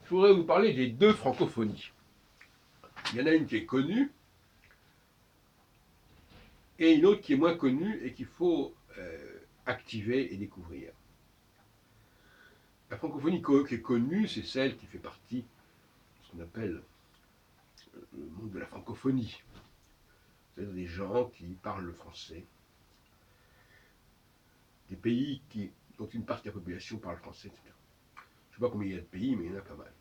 je voudrais vous parler des deux francophonies. Il y en a une qui est connue et une autre qui est moins connue et qu'il faut activer et découvrir. La francophonie qui est connue, c'est celle qui fait partie de ce qu'on appelle le monde de la francophonie. C'est-à-dire des gens qui parlent le français, des pays dont une partie de la population parle français, etc. Je ne sais pas combien il y a de pays, mais il y en a pas mal.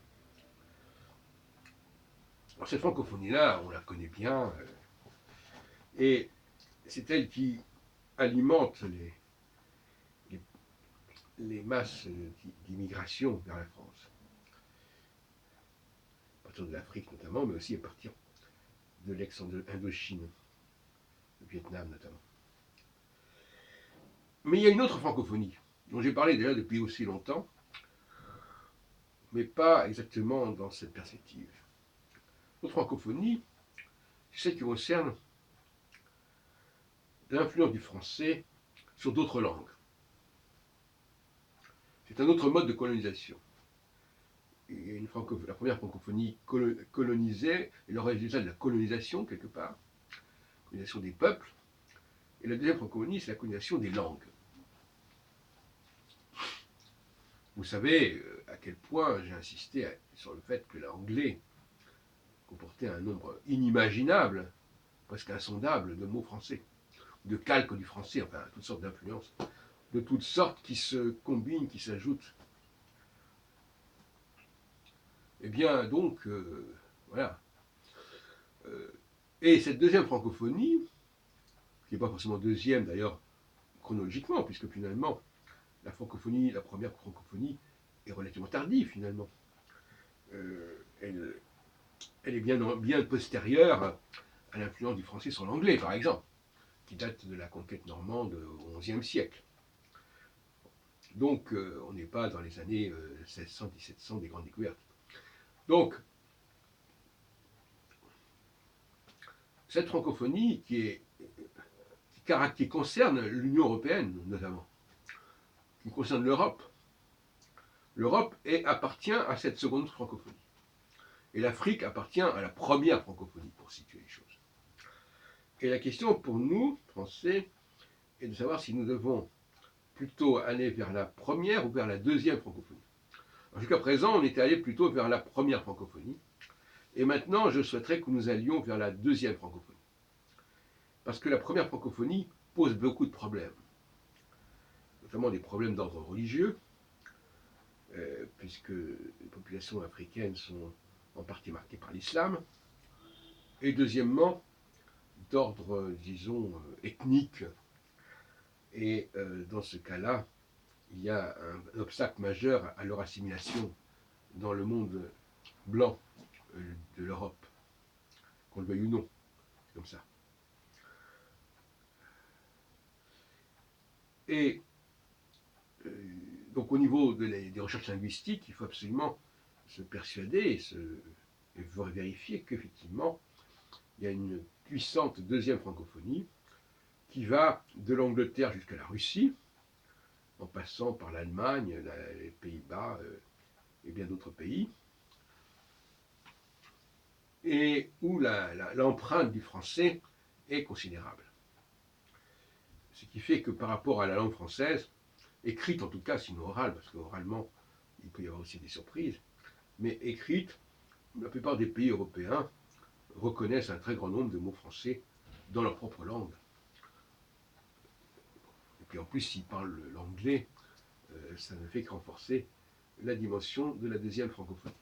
Alors cette francophonie-là, on la connaît bien, et c'est elle qui alimente les masses d'immigration vers la France. À partir de l'Afrique notamment, mais aussi à partir de l'ex-Indochine, le Vietnam notamment. Mais il y a une autre francophonie, dont j'ai parlé déjà depuis aussi longtemps, mais pas exactement dans cette perspective. L'autre francophonie, c'est celle qui concerne l'influence du français sur d'autres langues. C'est un autre mode de colonisation. Et la première francophonie colonisée est le résultat de la colonisation, quelque part, colonisation des peuples. Et la deuxième francophonie, c'est la colonisation des langues. Vous savez à quel point j'ai insisté sur le fait que l'anglais comportait un nombre inimaginable, presque insondable, de mots français, de calques du français, enfin toutes sortes d'influences, de toutes sortes qui se combinent, qui s'ajoutent. Eh bien, donc, voilà. Et cette deuxième francophonie, qui n'est pas forcément deuxième d'ailleurs chronologiquement, puisque finalement, la première francophonie, est relativement tardive finalement. Elle est bien postérieure à l'influence du français sur l'anglais, par exemple, qui date de la conquête normande au XIe siècle. Donc, on n'est pas dans les années 1600-1700 des grandes découvertes. Donc, cette francophonie qui concerne l'Union européenne, notamment, qui concerne l'Europe, l'Europe appartient à cette seconde francophonie. Et l'Afrique appartient à la première francophonie, pour situer les choses. Et la question pour nous, Français, est de savoir si nous devons plutôt aller vers la première ou vers la deuxième francophonie. Jusqu'à présent, on était allé plutôt vers la première francophonie. Et maintenant, je souhaiterais que nous allions vers la deuxième francophonie. Parce que la première francophonie pose beaucoup de problèmes. Notamment des problèmes d'ordre religieux, puisque les populations africaines sont en partie marquées par l'islam. Et deuxièmement, d'ordre, disons, ethnique. Et dans ce cas-là, il y a un obstacle majeur à leur assimilation dans le monde blanc de l'Europe, qu'on le veuille ou non, c'est comme ça. Et donc au niveau des recherches linguistiques, il faut absolument se persuader et vérifier qu'effectivement, il y a une puissante deuxième francophonie qui va de l'Angleterre jusqu'à la Russie, en passant par l'Allemagne, les Pays-Bas et bien d'autres pays, et où l'empreinte du français est considérable. Ce qui fait que par rapport à la langue française, écrite en tout cas, sinon orale, parce qu'oralement, il peut y avoir aussi des surprises, mais écrite, la plupart des pays européens reconnaissent un très grand nombre de mots français dans leur propre langue. Et puis en plus, s'ils parlent l'anglais, ça ne fait que renforcer la dimension de la deuxième francophonie.